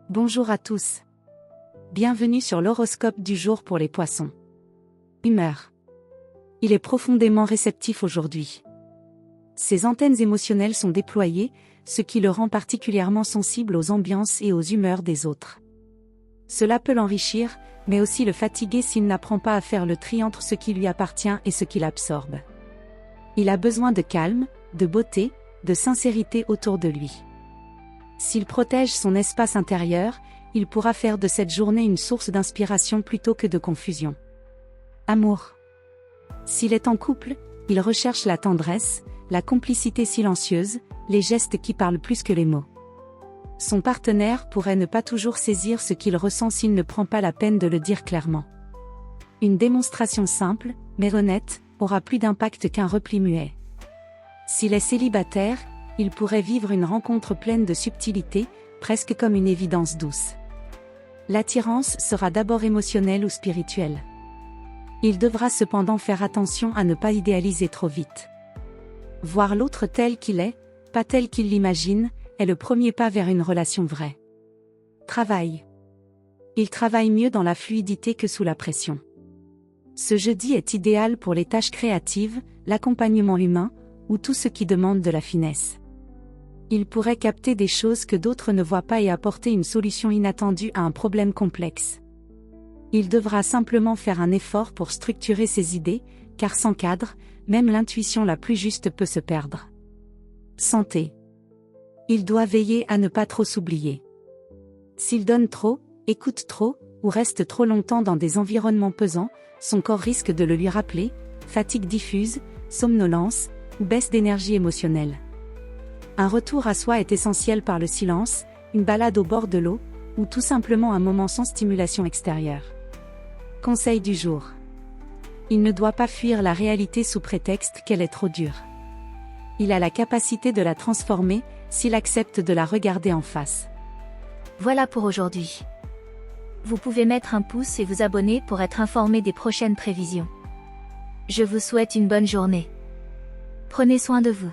Bonjour à tous. Bienvenue sur l'horoscope du jour pour les poissons. Humeur. Il est profondément réceptif aujourd'hui. Ses antennes émotionnelles sont déployées, ce qui le rend particulièrement sensible aux ambiances et aux humeurs des autres. Cela peut l'enrichir, mais aussi le fatiguer s'il n'apprend pas à faire le tri entre ce qui lui appartient et ce qui l'absorbe. Il a besoin de calme, de beauté, de sincérité autour de lui. S'il protège son espace intérieur, il pourra faire de cette journée une source d'inspiration plutôt que de confusion. Amour. S'il est en couple, il recherche la tendresse, la complicité silencieuse, les gestes qui parlent plus que les mots. Son partenaire pourrait ne pas toujours saisir ce qu'il ressent s'il ne prend pas la peine de le dire clairement. Une démonstration simple, mais honnête, aura plus d'impact qu'un repli muet. S'il est célibataire, il pourrait vivre une rencontre pleine de subtilité, presque comme une évidence douce. L'attirance sera d'abord émotionnelle ou spirituelle. Il devra cependant faire attention à ne pas idéaliser trop vite. Voir l'autre tel qu'il est, pas tel qu'il l'imagine, est le premier pas vers une relation vraie. Travail. Il travaille mieux dans la fluidité que sous la pression. Ce jeudi est idéal pour les tâches créatives, l'accompagnement humain, ou tout ce qui demande de la finesse. Il pourrait capter des choses que d'autres ne voient pas et apporter une solution inattendue à un problème complexe. Il devra simplement faire un effort pour structurer ses idées, car sans cadre, même l'intuition la plus juste peut se perdre. Santé. Il doit veiller à ne pas trop s'oublier. S'il donne trop, écoute trop, ou reste trop longtemps dans des environnements pesants, son corps risque de le lui rappeler, fatigue diffuse, somnolence, ou baisse d'énergie émotionnelle. Un retour à soi est essentiel par le silence, une balade au bord de l'eau, ou tout simplement un moment sans stimulation extérieure. Conseil du jour. Il ne doit pas fuir la réalité sous prétexte qu'elle est trop dure. Il a la capacité de la transformer, s'il accepte de la regarder en face. Voilà pour aujourd'hui. Vous pouvez mettre un pouce et vous abonner pour être informé des prochaines prévisions. Je vous souhaite une bonne journée. Prenez soin de vous.